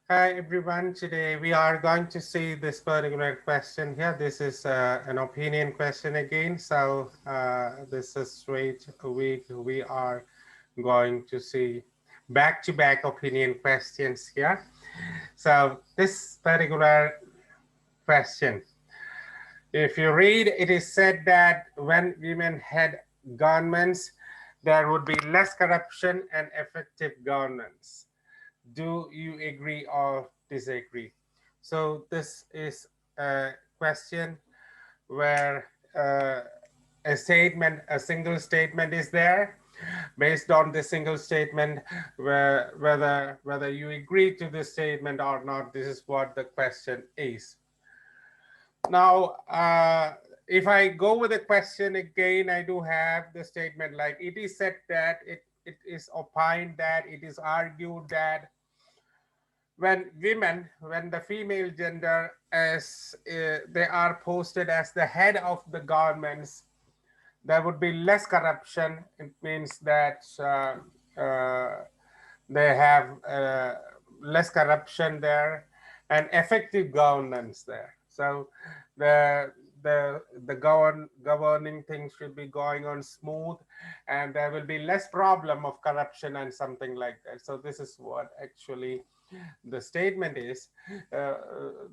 Hi everyone, today we are going to see this particular question here. This is an opinion question again. So this is straight week. We are going to see back-to-back opinion questions here. So this particular question, if you read, it is said that when women had governments, there would be less corruption and effective governance. Do you agree or disagree? So this is a question where a statement, a single statement is there. Based on the single statement, whether you agree to this statement or not, this is what the question is. Now, if I go with the question again, I do have the statement like it is said that it is opined that it is argued that when the female gender as they are posted as the head of the governments, there would be less corruption. It means that they have less corruption there and effective governance there. So the governing things should be going on smooth, and there will be less problem of corruption and something like that. So this is what actually the statement is.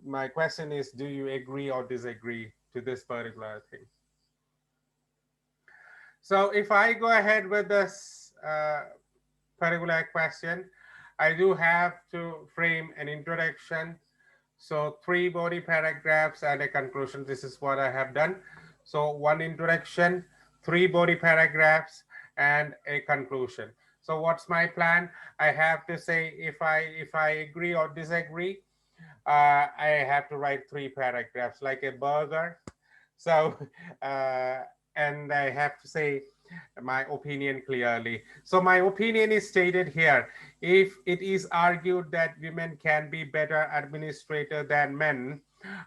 My question is, do you agree or disagree to this particular thing? So if I go ahead with this particular question, I do have to frame an introduction. So three body paragraphs and a conclusion. This is what I have done. So one introduction, three body paragraphs, and a conclusion. So what's my plan? I have to say if I agree or disagree. I have to write three paragraphs like a burger. So uh, and I have to say my opinion clearly. So my opinion is stated here. If it is argued that women can be better administrator than men,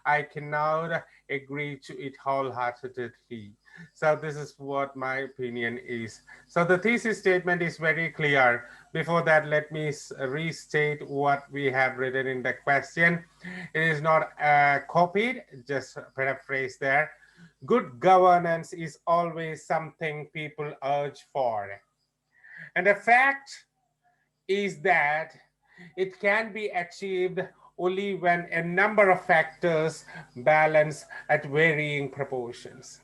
I cannot agree to it wholeheartedly. So this is what my opinion is. So the thesis statement is very clear. Before that, let me restate what we have written in the question. It is not copied, just paraphrase there. Good governance is always something people urge for. And the fact is that it can be achieved only when a number of factors balance at varying proportions.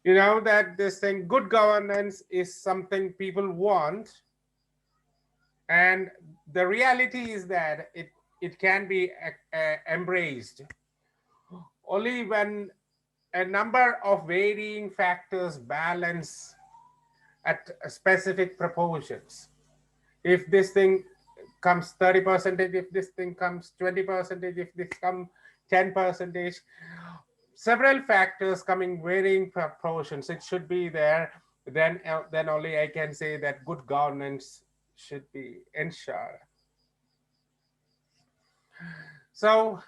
You know that this thing, good governance is something people want, and the reality is that it can be embraced only when a number of varying factors balance at specific proportions. If this thing comes 30 percentage, if this thing comes 20 percentage, if this comes 10 percentage, several factors coming varying proportions, it should be there. Then only I can say that good governance should be ensured. So,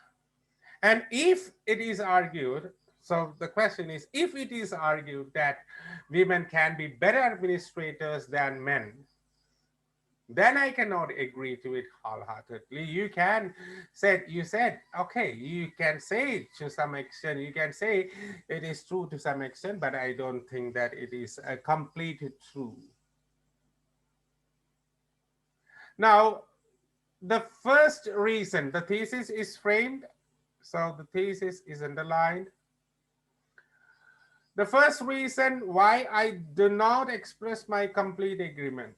and if it is argued, so the question is, if it is argued that women can be better administrators than men, then I cannot agree to it wholeheartedly. You can say, you said, okay, you can say it to some extent, you can say it is true to some extent, but I don't think that it is a complete true. Now, the first reason the thesis is framed, so the thesis is underlined. The first reason why I do not express my complete agreement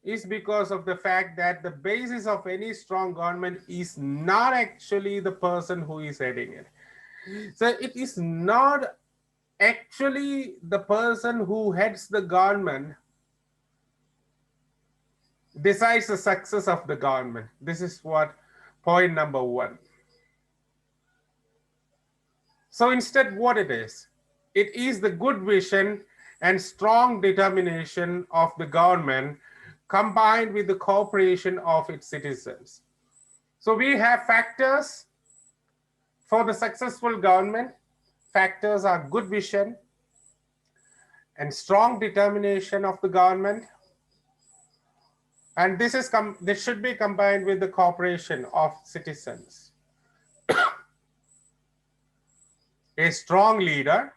is because of the fact that the basis of any strong government is not actually the person who is heading it. So it is not actually the person who heads the government decides the success of the government. This is what point number one. So instead, what it is the good vision and strong determination of the government combined with the cooperation of its citizens. So we have factors for the successful government. Factors are good vision and strong determination of the government, And this should be combined with the cooperation of citizens. A strong leader,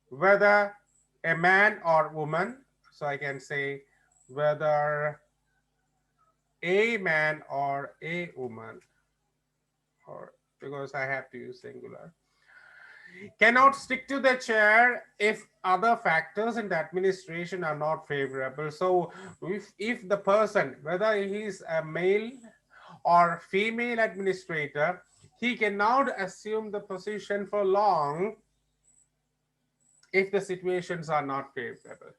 whether a man or woman, so I can say whether a man or a woman, or because I have to use singular, cannot stick to the chair if other factors in the administration are not favorable. So if the person, whether he is a male or female administrator, he cannot assume the position for long if the situations are not favorable.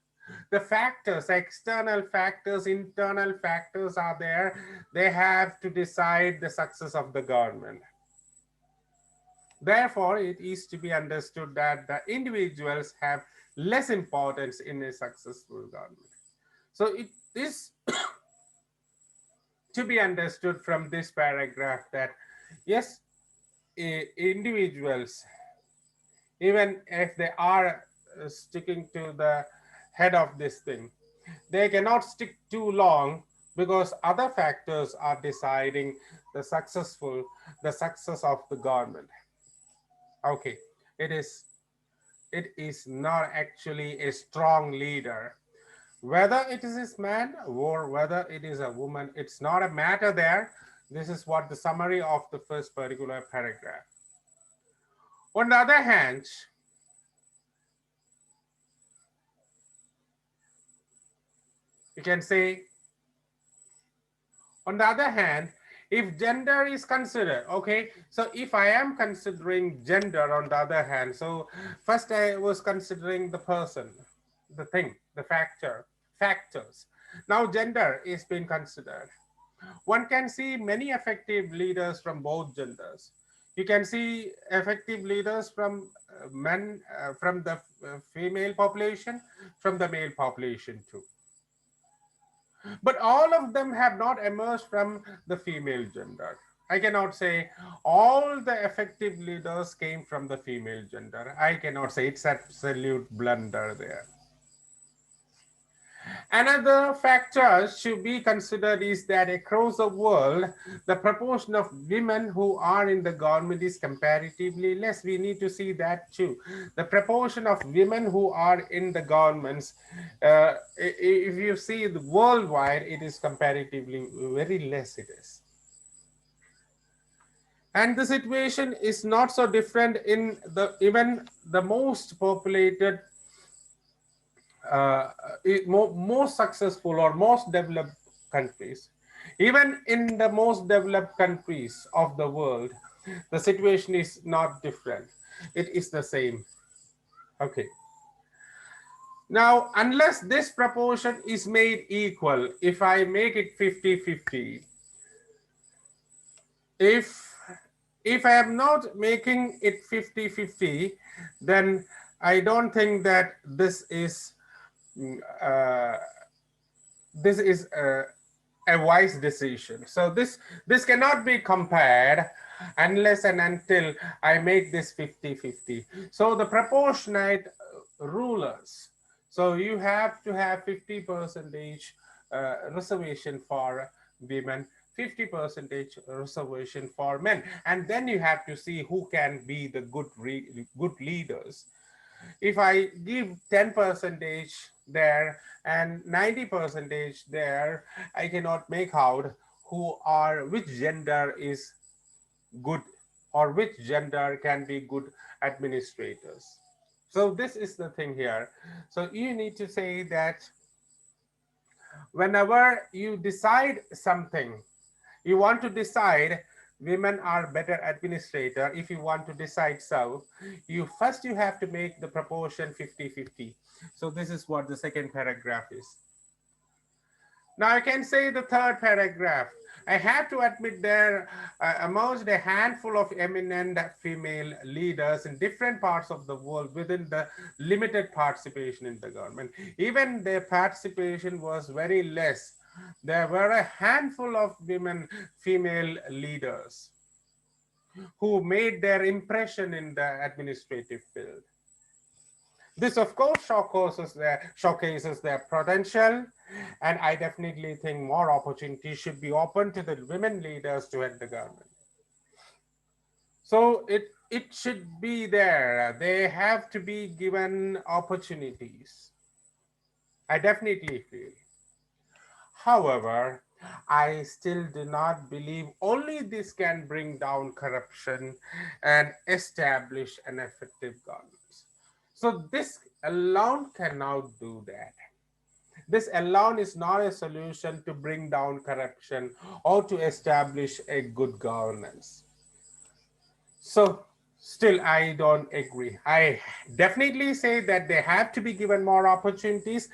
The factors, external factors, internal factors are there. They have to decide the success of the government. Therefore, it is to be understood that the individuals have less importance in a successful government. So it is to be understood from this paragraph that yes, individuals, even if they are sticking to the head of this thing, they cannot stick too long because other factors are deciding the success of the government. Okay, it is it is not actually a strong leader. Whether it is a man or whether it is a woman, it's not a matter there. This is what the summary of the first particular paragraph. On the other hand, you can say, on the other hand, if gender is considered, okay, so if I am considering gender on the other hand, so first I was considering the person, the thing, the factors. Now gender is being considered. One can see many effective leaders from both genders. You can see effective leaders from men, from the female population, from the male population too. But all of them have not emerged from the female gender. I cannot say all the effective leaders came from the female gender. I cannot say, it's absolute blunder there. Another factor should be considered is that across the world, the proportion of women who are in the government is comparatively less. We need to see that too. The proportion of women who are in the governments, if you see the worldwide, it is comparatively very less. It is. And the situation is not so different in the even the most populated uh, most successful or most developed countries. Even in the most developed countries of the world, the situation is not different. It is the same. Okay. Now, unless this proportion is made equal, if I make it 50-50, if I am not making it 50-50, then I don't think that uh, this is a wise decision. So this cannot be compared unless and until I make this 50-50. So the proportionate rulers. So you have to have 50 percentage reservation for women, 50 percentage reservation for men, and then you have to see who can be the good leaders. If I give 10 percentage there and 90 percentage there, I cannot make out which gender is good or which gender can be good administrators. So this is the thing here. So you need to say that whenever you decide something, you want to decide women are better administrator. If you want to decide so, you have to make the proportion 50-50. So this is what the second paragraph is. Now I can say the third paragraph. I have to admit there emerged a handful of eminent female leaders in different parts of the world within the limited participation in the government. Even their participation was very less. There were a handful of female leaders who made their impression in the administrative field. This, of course, showcases their potential, and I definitely think more opportunities should be open to the women leaders to head the government. So it should be there. They have to be given opportunities. I definitely feel. However, I still do not believe only this can bring down corruption and establish an effective governance. So this alone cannot do that. This alone is not a solution to bring down corruption or to establish a good governance. So, still, I don't agree. I definitely say that they have to be given more opportunities.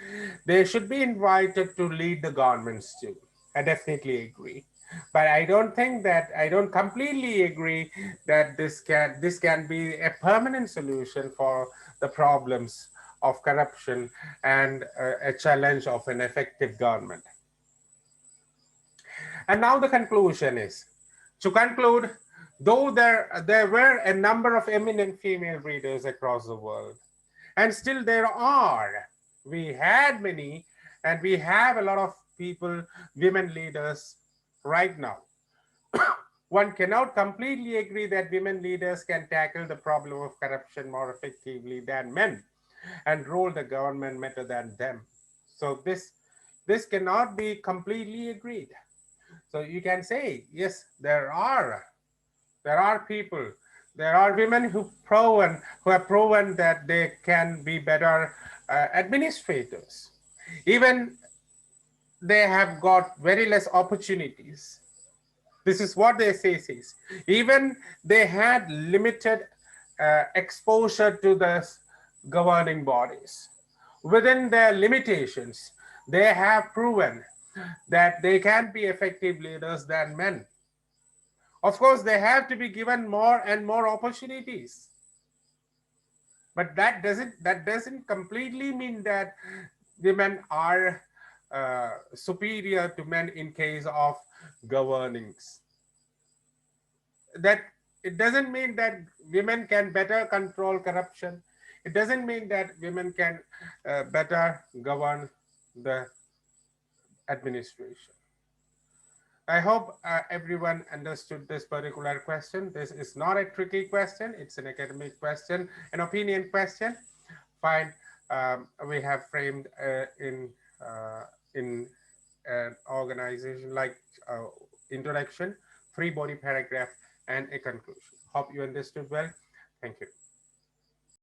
They should be invited to lead the governments too. I definitely agree. But I don't completely agree that this can be a permanent solution for the problems of corruption and a challenge of an effective government. And now the conclusion is, to conclude, though there were a number of eminent female readers across the world, and still there are, we had many, and we have a lot of people, women leaders right now. One cannot completely agree that women leaders can tackle the problem of corruption more effectively than men and rule the government better than them. So this cannot be completely agreed. So you can say, yes, there are people, there are women who have proven that they can be better administrators. Even they have got very less opportunities. This is what they say is. Even they had limited exposure to the governing bodies. Within their limitations, they have proven that they can be effective leaders than men. Of course, they have to be given more and more opportunities. But that doesn't completely mean that women are superior to men in case of governings. That it doesn't mean that women can better control corruption. It doesn't mean that women can better govern the administration. I hope everyone understood this particular question. This is not a tricky question. It's an academic question, an opinion question. Fine. We have framed in an organization like introduction, free body paragraph, and a conclusion. Hope you understood well. Thank you.